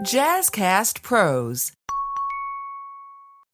Jazzcast Pros.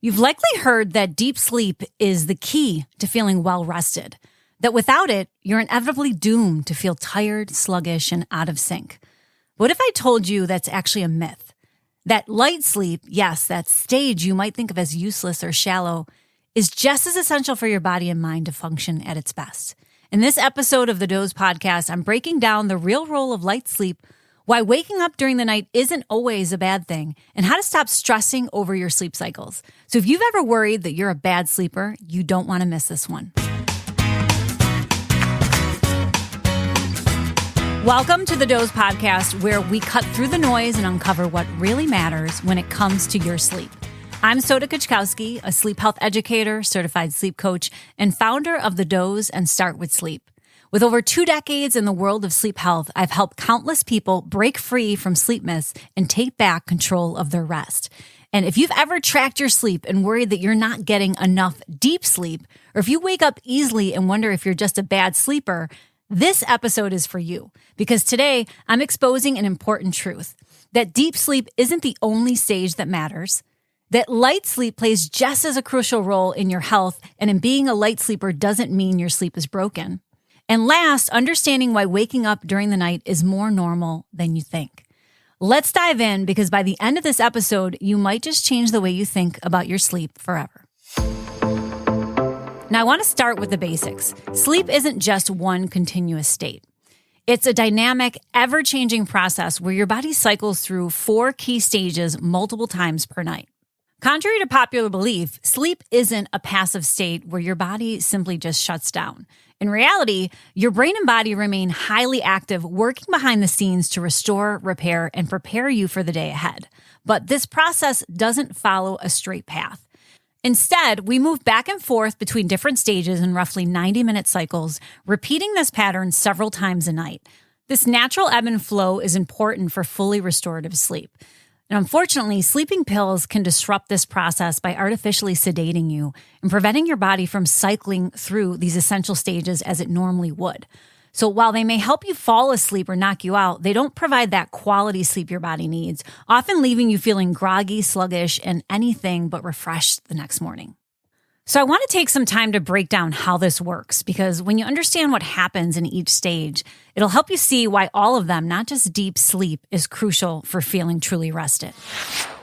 You've likely heard that deep sleep is the key to feeling well rested, that without it, you're inevitably doomed to feel tired, sluggish, and out of sync. What if I told you that's actually a myth? That light sleep, yes, that stage you might think of as useless or shallow, is just as essential for your body and mind to function at its best. In this episode of the Doze Podcast, I'm breaking down the real role of light sleep, why waking up during the night isn't always a bad thing, and how to stop stressing over your sleep cycles. So if you've ever worried that you're a bad sleeper, you don't want to miss this one. Welcome to the Doze Podcast, where we cut through the noise and uncover what really matters when it comes to your sleep. I'm Soda Kuczkowski, a sleep health educator, certified sleep coach, and founder of the Doze and Start with Sleep. With over 2 decades in the world of sleep health, I've helped countless people break free from sleep myths and take back control of their rest. And if you've ever tracked your sleep and worried that you're not getting enough deep sleep, or if you wake up easily and wonder if you're just a bad sleeper, this episode is for you. Because today, I'm exposing an important truth, that deep sleep isn't the only stage that matters, that light sleep plays just as a crucial role in your health, and in being a light sleeper doesn't mean your sleep is broken. And last, understanding why waking up during the night is more normal than you think. Let's dive in, because by the end of this episode, you might just change the way you think about your sleep forever. Now, I want to start with the basics. Sleep isn't just one continuous state. It's a dynamic, ever-changing process where your body cycles through 4 key stages multiple times per night. Contrary to popular belief, sleep isn't a passive state where your body simply just shuts down. In reality, your brain and body remain highly active, working behind the scenes to restore, repair, and prepare you for the day ahead. But this process doesn't follow a straight path. Instead, we move back and forth between different stages in roughly 90-minute cycles, repeating this pattern several times a night. This natural ebb and flow is important for fully restorative sleep. And unfortunately, sleeping pills can disrupt this process by artificially sedating you and preventing your body from cycling through these essential stages as it normally would. So while they may help you fall asleep or knock you out, they don't provide that quality sleep your body needs, often leaving you feeling groggy, sluggish, and anything but refreshed the next morning. So I want to take some time to break down how this works, because when you understand what happens in each stage, it'll help you see why all of them, not just deep sleep, is crucial for feeling truly rested.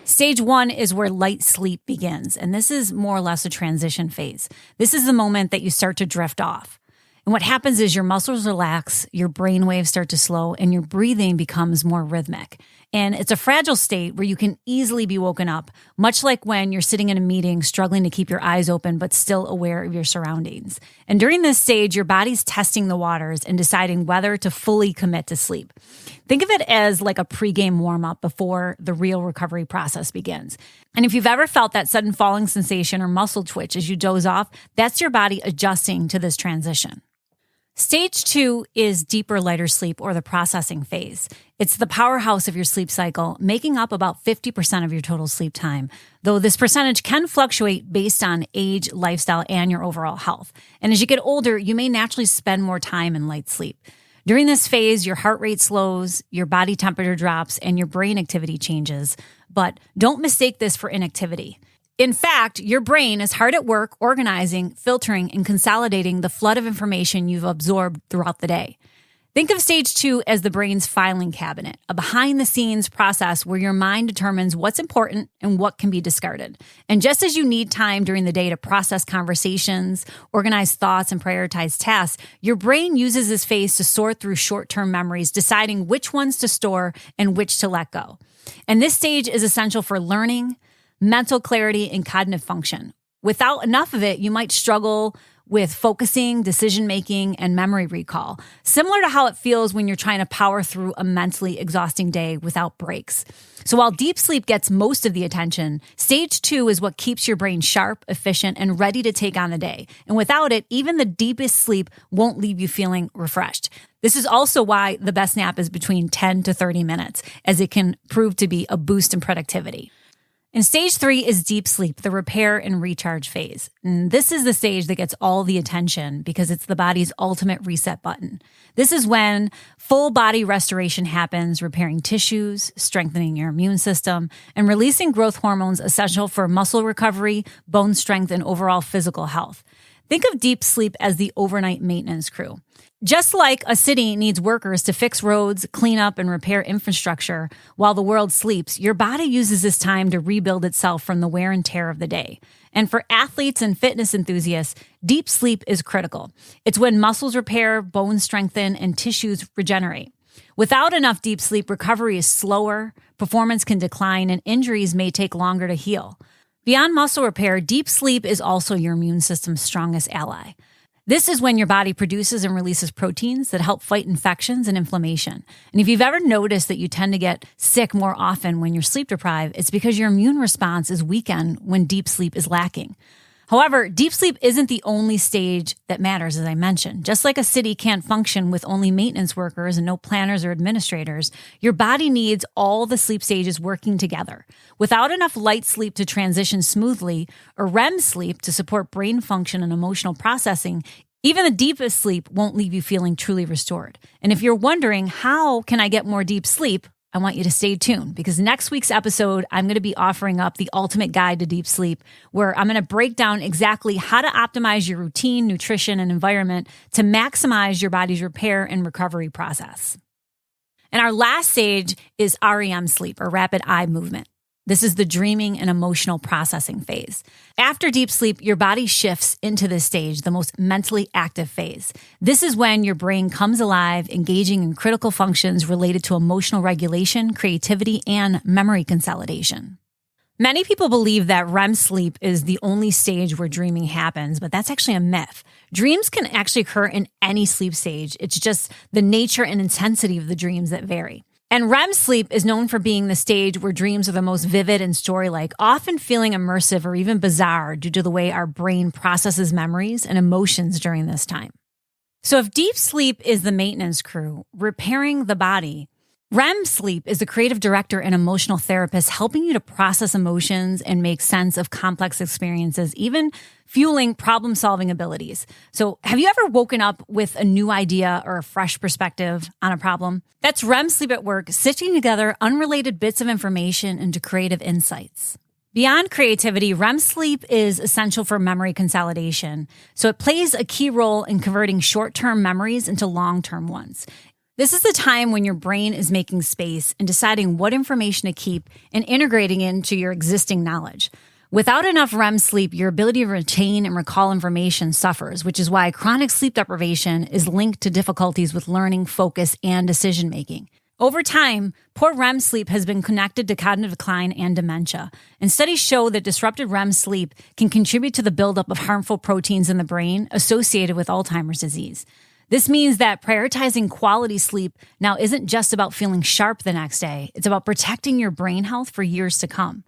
Stage 1 is where light sleep begins, and this is more or less a transition phase. This is the moment that you start to drift off. And what happens is your muscles relax, your brain waves start to slow, and your breathing becomes more rhythmic. And it's a fragile state where you can easily be woken up, much like when you're sitting in a meeting, struggling to keep your eyes open, but still aware of your surroundings. And during this stage, your body's testing the waters and deciding whether to fully commit to sleep. Think of it as like a pregame warm-up before the real recovery process begins. And if you've ever felt that sudden falling sensation or muscle twitch as you doze off, that's your body adjusting to this transition. Stage 2 is deeper, lighter sleep, or the processing phase. It's the powerhouse of your sleep cycle, making up about 50% of your total sleep time, though this percentage can fluctuate based on age, lifestyle, and your overall health. And as you get older, you may naturally spend more time in light sleep. During this phase, your heart rate slows, your body temperature drops, and your brain activity changes. But don't mistake this for inactivity. In fact, your brain is hard at work organizing, filtering, and consolidating the flood of information you've absorbed throughout the day. Think of stage 2 as the brain's filing cabinet, a behind-the-scenes process where your mind determines what's important and what can be discarded. And just as you need time during the day to process conversations, organize thoughts, and prioritize tasks, your brain uses this phase to sort through short-term memories, deciding which ones to store and which to let go. And this stage is essential for learning, mental clarity, and cognitive function. Without enough of it, you might struggle with focusing, decision-making, and memory recall, similar to how it feels when you're trying to power through a mentally exhausting day without breaks. So while deep sleep gets most of the attention, stage 2 is what keeps your brain sharp, efficient, and ready to take on the day. And without it, even the deepest sleep won't leave you feeling refreshed. This is also why the best nap is between 10 to 30 minutes, as it can prove to be a boost in productivity. And stage 3 is deep sleep, the repair and recharge phase. And this is the stage that gets all the attention because it's the body's ultimate reset button. This is when full body restoration happens, repairing tissues, strengthening your immune system, and releasing growth hormones essential for muscle recovery, bone strength, and overall physical health. Think of deep sleep as the overnight maintenance crew. Just like a city needs workers to fix roads, clean up, and repair infrastructure while the world sleeps, your body uses this time to rebuild itself from the wear and tear of the day. And for athletes and fitness enthusiasts, deep sleep is critical. It's when muscles repair, bones strengthen, and tissues regenerate. Without enough deep sleep, recovery is slower, performance can decline, and injuries may take longer to heal. Beyond muscle repair, deep sleep is also your immune system's strongest ally. This is when your body produces and releases proteins that help fight infections and inflammation. And if you've ever noticed that you tend to get sick more often when you're sleep deprived, it's because your immune response is weakened when deep sleep is lacking. However, deep sleep isn't the only stage that matters, as I mentioned. Just like a city can't function with only maintenance workers and no planners or administrators, your body needs all the sleep stages working together. Without enough light sleep to transition smoothly, or REM sleep to support brain function and emotional processing, even the deepest sleep won't leave you feeling truly restored. And if you're wondering, how can I get more deep sleep? I want you to stay tuned because next week's episode, I'm going to be offering up the ultimate guide to deep sleep, where I'm going to break down exactly how to optimize your routine, nutrition, and environment to maximize your body's repair and recovery process. And our last stage is REM sleep, or rapid eye movement. This is the dreaming and emotional processing phase. After deep sleep, your body shifts into this stage, the most mentally active phase. This is when your brain comes alive, engaging in critical functions related to emotional regulation, creativity, and memory consolidation. Many people believe that REM sleep is the only stage where dreaming happens, but that's actually a myth. Dreams can actually occur in any sleep stage. It's just the nature and intensity of the dreams that vary. And REM sleep is known for being the stage where dreams are the most vivid and story-like, often feeling immersive or even bizarre due to the way our brain processes memories and emotions during this time. So if deep sleep is the maintenance crew, repairing the body, REM sleep is the creative director and emotional therapist helping you to process emotions and make sense of complex experiences, even fueling problem-solving abilities. So have you ever woken up with a new idea or a fresh perspective on a problem? That's REM sleep at work, stitching together unrelated bits of information into creative insights. Beyond creativity, REM sleep is essential for memory consolidation. So it plays a key role in converting short-term memories into long-term ones. This is the time when your brain is making space and deciding what information to keep and integrating into your existing knowledge. Without enough REM sleep, your ability to retain and recall information suffers, which is why chronic sleep deprivation is linked to difficulties with learning, focus, and decision-making. Over time, poor REM sleep has been connected to cognitive decline and dementia. And studies show that disrupted REM sleep can contribute to the buildup of harmful proteins in the brain associated with Alzheimer's disease. This means that prioritizing quality sleep now isn't just about feeling sharp the next day. It's about protecting your brain health for years to come.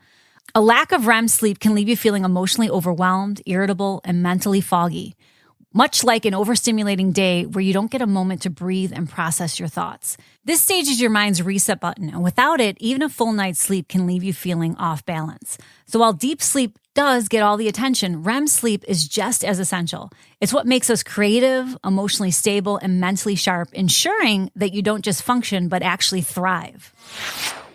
A lack of REM sleep can leave you feeling emotionally overwhelmed, irritable, and mentally foggy, much like an overstimulating day where you don't get a moment to breathe and process your thoughts. This stage is your mind's reset button, and without it, even a full night's sleep can leave you feeling off balance. So while deep sleep does get all the attention, REM sleep is just as essential. It's what makes us creative, emotionally stable, and mentally sharp, ensuring that you don't just function, but actually thrive.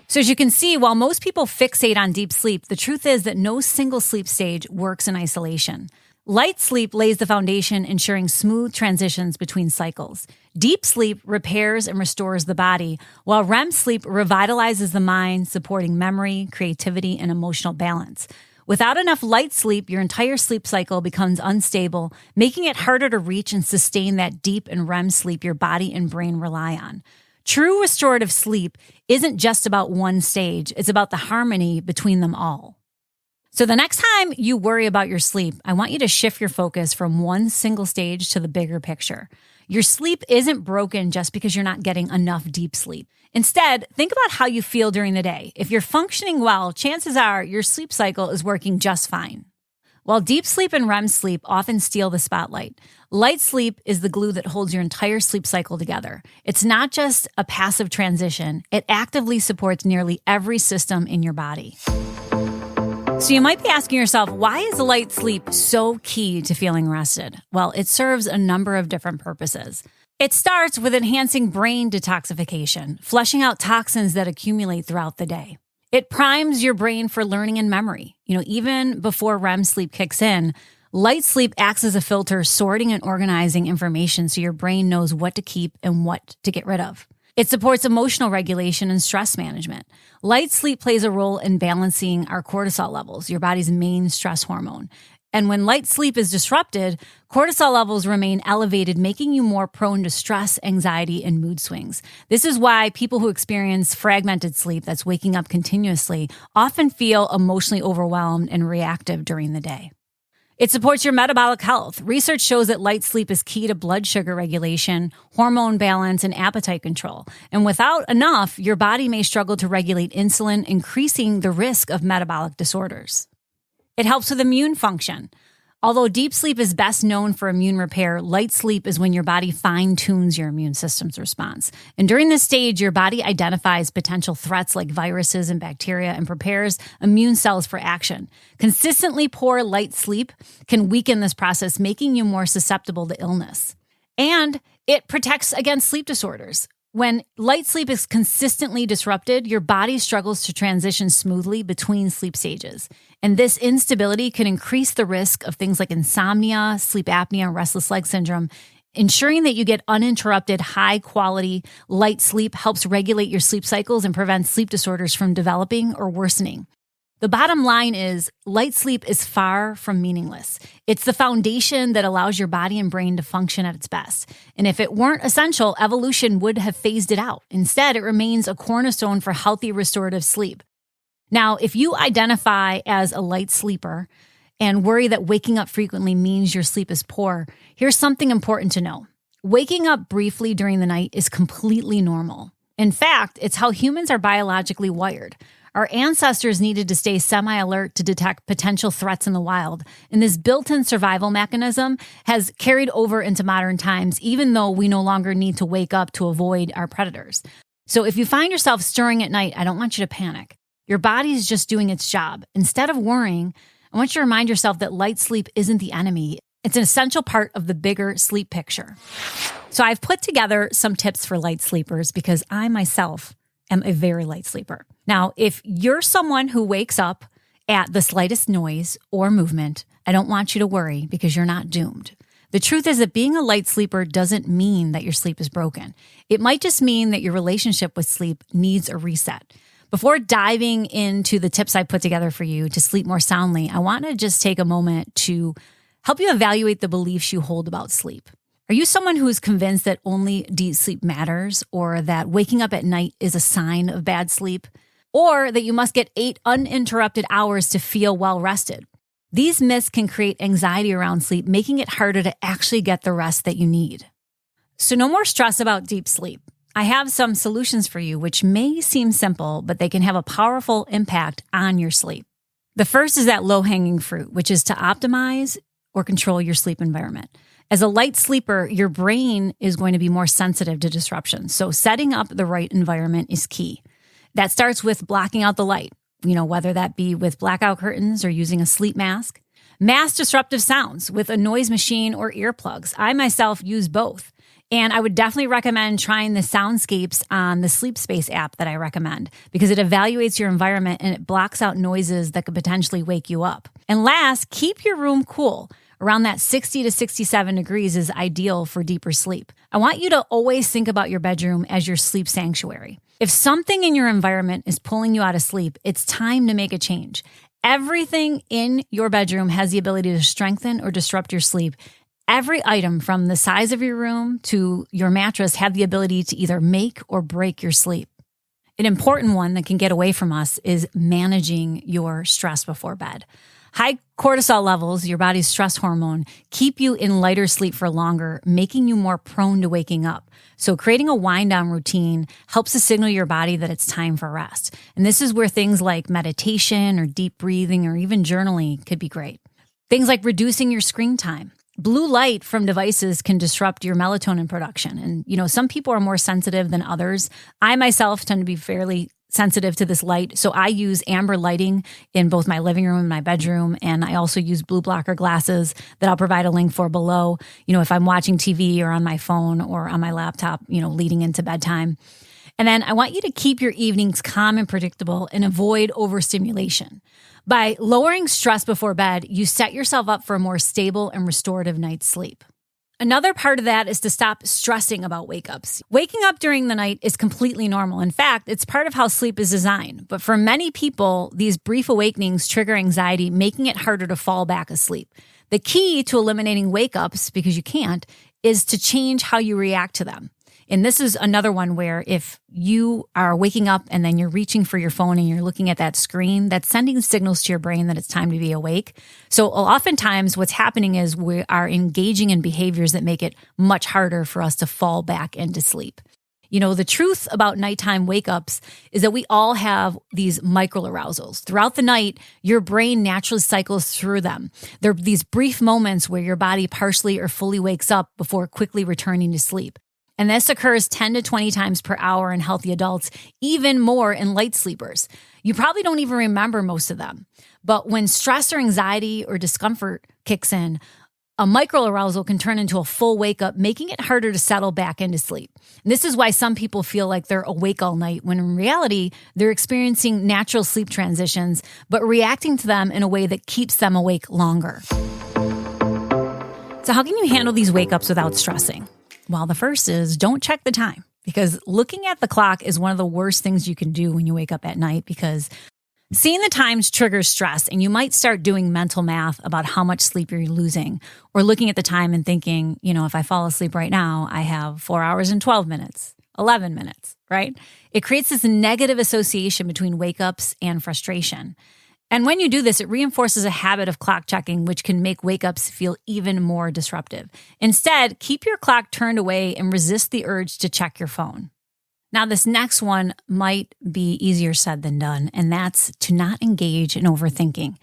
So as you can see, while most people fixate on deep sleep, the truth is that no single sleep stage works in isolation. Light sleep lays the foundation, ensuring smooth transitions between cycles. Deep sleep repairs and restores the body, while REM sleep revitalizes the mind, supporting memory, creativity, and emotional balance. Without enough light sleep, your entire sleep cycle becomes unstable, making it harder to reach and sustain that deep and REM sleep your body and brain rely on. True restorative sleep isn't just about one stage, it's about the harmony between them all. So the next time you worry about your sleep, I want you to shift your focus from one single stage to the bigger picture. Your sleep isn't broken just because you're not getting enough deep sleep. Instead, think about how you feel during the day. If you're functioning well, chances are your sleep cycle is working just fine. While deep sleep and REM sleep often steal the spotlight, light sleep is the glue that holds your entire sleep cycle together. It's not just a passive transition. It actively supports nearly every system in your body. So you might be asking yourself, why is light sleep so key to feeling rested? Well, it serves a number of different purposes. It starts with enhancing brain detoxification, flushing out toxins that accumulate throughout the day. It primes your brain for learning and memory. Even before REM sleep kicks in, light sleep acts as a filter, sorting and organizing information so your brain knows what to keep and what to get rid of. It supports emotional regulation and stress management. Light sleep plays a role in balancing our cortisol levels, your body's main stress hormone. And when light sleep is disrupted, cortisol levels remain elevated, making you more prone to stress, anxiety, and mood swings. This is why people who experience fragmented sleep, that's waking up continuously, often feel emotionally overwhelmed and reactive during the day. It supports your metabolic health. Research shows that light sleep is key to blood sugar regulation, hormone balance, and appetite control. And without enough, your body may struggle to regulate insulin, increasing the risk of metabolic disorders. It helps with immune function. Although deep sleep is best known for immune repair, light sleep is when your body fine-tunes your immune system's response. And during this stage, your body identifies potential threats like viruses and bacteria and prepares immune cells for action. Consistently poor light sleep can weaken this process, making you more susceptible to illness. And it protects against sleep disorders. When light sleep is consistently disrupted, your body struggles to transition smoothly between sleep stages. And this instability can increase the risk of things like insomnia, sleep apnea, and restless leg syndrome. Ensuring that you get uninterrupted, high-quality light sleep helps regulate your sleep cycles and prevents sleep disorders from developing or worsening. The bottom line is, light sleep is far from meaningless. It's the foundation that allows your body and brain to function at its best. And if it weren't essential, evolution would have phased it out. Instead, it remains a cornerstone for healthy, restorative sleep. Now, if you identify as a light sleeper and worry that waking up frequently means your sleep is poor, here's something important to know. Waking up briefly during the night is completely normal. In fact, it's how humans are biologically wired. Our ancestors needed to stay semi-alert to detect potential threats in the wild, and this built-in survival mechanism has carried over into modern times, even though we no longer need to wake up to avoid our predators. So if you find yourself stirring at night, I don't want you to panic. Your body is just doing its job. Instead of worrying, I want you to remind yourself that light sleep isn't the enemy. It's an essential part of the bigger sleep picture. So I've put together some tips for light sleepers because I myself am a very light sleeper. Now, if you're someone who wakes up at the slightest noise or movement, I don't want you to worry because you're not doomed. The truth is that being a light sleeper doesn't mean that your sleep is broken. It might just mean that your relationship with sleep needs a reset. Before diving into the tips I put together for you to sleep more soundly, I want to just take a moment to help you evaluate the beliefs you hold about sleep. Are you someone who is convinced that only deep sleep matters, or that waking up at night is a sign of bad sleep, or that you must get 8 uninterrupted hours to feel well rested? These myths can create anxiety around sleep, making it harder to actually get the rest that you need. So no more stress about deep sleep. I have some solutions for you, which may seem simple, but they can have a powerful impact on your sleep. The first is that low-hanging fruit, which is to optimize or control your sleep environment. As a light sleeper, your brain is going to be more sensitive to disruption. So setting up the right environment is key. That starts with blocking out the light, whether that be with blackout curtains or using a sleep mask. Mass disruptive sounds with a noise machine or earplugs. I myself use both. And I would definitely recommend trying the soundscapes on the Sleep Space app that I recommend because it evaluates your environment and it blocks out noises that could potentially wake you up. And last, keep your room cool. Around that 60 to 67 degrees is ideal for deeper sleep. I want you to always think about your bedroom as your sleep sanctuary. If something in your environment is pulling you out of sleep, it's time to make a change. Everything in your bedroom has the ability to strengthen or disrupt your sleep. Every item from the size of your room to your mattress have the ability to either make or break your sleep. An important one that can get away from us is managing your stress before bed. High cortisol levels, your body's stress hormone, keep you in lighter sleep for longer, making you more prone to waking up. So creating a wind-down routine helps to signal your body that it's time for rest. And this is where things like meditation or deep breathing or even journaling could be great. Things like reducing your screen time. Blue light from devices can disrupt your melatonin production. And, some people are more sensitive than others. I myself tend to be fairly sensitive to this light. So I use amber lighting in both my living room and my bedroom. And I also use blue blocker glasses that I'll provide a link for below, if I'm watching TV or on my phone or on my laptop, leading into bedtime. And then I want you to keep your evenings calm and predictable and avoid overstimulation. By lowering stress before bed, you set yourself up for a more stable and restorative night's sleep. Another part of that is to stop stressing about wake-ups. Waking up during the night is completely normal. In fact, it's part of how sleep is designed. But for many people, these brief awakenings trigger anxiety, making it harder to fall back asleep. The key to eliminating wake-ups, because you can't, is to change how you react to them. And this is another one where if you are waking up and then you're reaching for your phone and you're looking at that screen, that's sending signals to your brain that it's time to be awake. So oftentimes what's happening is we are engaging in behaviors that make it much harder for us to fall back into sleep. The truth about nighttime wake-ups is that we all have these micro-arousals. Throughout the night, your brain naturally cycles through them. There are these brief moments where your body partially or fully wakes up before quickly returning to sleep. And this occurs 10 to 20 times per hour in healthy adults, even more in light sleepers. You probably don't even remember most of them. But when stress or anxiety or discomfort kicks in, a microarousal can turn into a full wake up, making it harder to settle back into sleep. And this is why some people feel like they're awake all night, when in reality, they're experiencing natural sleep transitions, but reacting to them in a way that keeps them awake longer. So how can you handle these wake ups without stressing? Well, the first is don't check the time, because looking at the clock is one of the worst things you can do when you wake up at night, because seeing the times triggers stress, and you might start doing mental math about how much sleep you're losing, or looking at the time and thinking, if I fall asleep right now, I have 4 hours and 12 minutes, 11 minutes, right? It creates this negative association between wake-ups and frustration. And when you do this, it reinforces a habit of clock checking, which can make wake-ups feel even more disruptive. Instead, keep your clock turned away and resist the urge to check your phone. Now, this next one might be easier said than done, and that's to not engage in overthinking.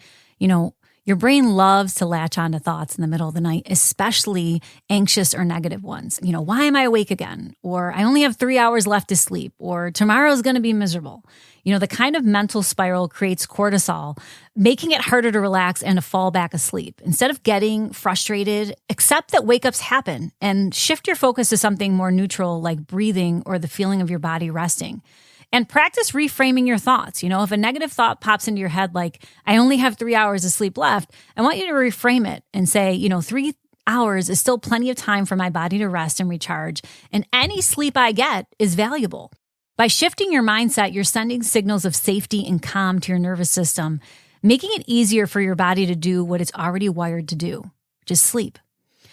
Your brain loves to latch onto thoughts in the middle of the night, especially anxious or negative ones. Why am I awake again? Or I only have 3 hours left to sleep, or tomorrow's going to be miserable. The kind of mental spiral creates cortisol, making it harder to relax and to fall back asleep. Instead of getting frustrated, accept that wake-ups happen and shift your focus to something more neutral, like breathing or the feeling of your body resting. And practice reframing your thoughts. If a negative thought pops into your head, like, I only have 3 hours of sleep left, I want you to reframe it and say, 3 hours is still plenty of time for my body to rest and recharge. And any sleep I get is valuable. By shifting your mindset, you're sending signals of safety and calm to your nervous system, making it easier for your body to do what it's already wired to do, which is sleep.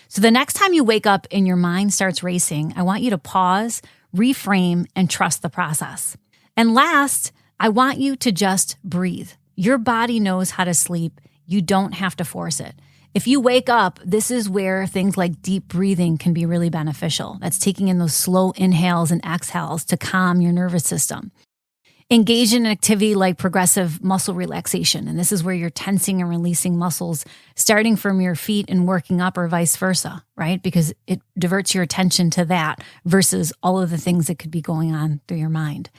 So the next time you wake up and your mind starts racing, I want you to pause, reframe, and trust the process. And last, I want you to just breathe. Your body knows how to sleep. You don't have to force it. If you wake up, this is where things like deep breathing can be really beneficial. That's taking in those slow inhales and exhales to calm your nervous system. Engage in an activity like progressive muscle relaxation. And this is where you're tensing and releasing muscles, starting from your feet and working up, or vice versa, right? Because it diverts your attention to that versus all of the things that could be going on through your mind.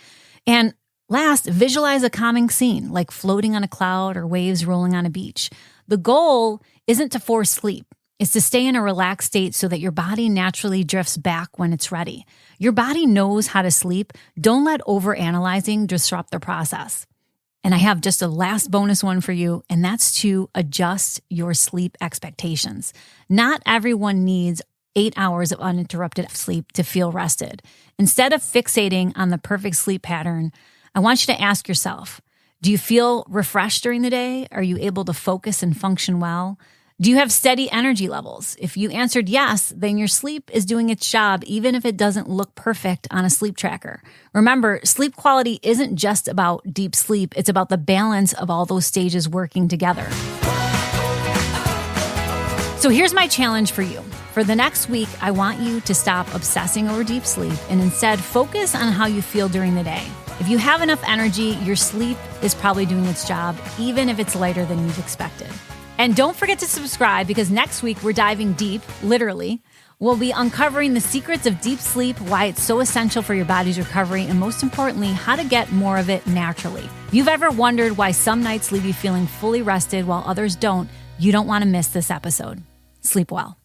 And last, visualize a calming scene, like floating on a cloud or waves rolling on a beach. The goal isn't to force sleep. It's to stay in a relaxed state so that your body naturally drifts back when it's ready. Your body knows how to sleep. Don't let overanalyzing disrupt the process. And I have just a last bonus one for you, and that's to adjust your sleep expectations. Not everyone needs 8 hours of uninterrupted sleep to feel rested. Instead of fixating on the perfect sleep pattern, I want you to ask yourself, do you feel refreshed during the day? Are you able to focus and function well? Do you have steady energy levels? If you answered yes, then your sleep is doing its job, even if it doesn't look perfect on a sleep tracker. Remember, sleep quality isn't just about deep sleep. It's about the balance of all those stages working together. So here's my challenge for you. For the next week, I want you to stop obsessing over deep sleep and instead focus on how you feel during the day. If you have enough energy, your sleep is probably doing its job, even if it's lighter than you've expected. And don't forget to subscribe, because next week we're diving deep, literally, We'll be uncovering the secrets of deep sleep, why it's so essential for your body's recovery, and most importantly, how to get more of it naturally. If you've ever wondered why some nights leave you feeling fully rested while others don't, you don't want to miss this episode. Sleep well.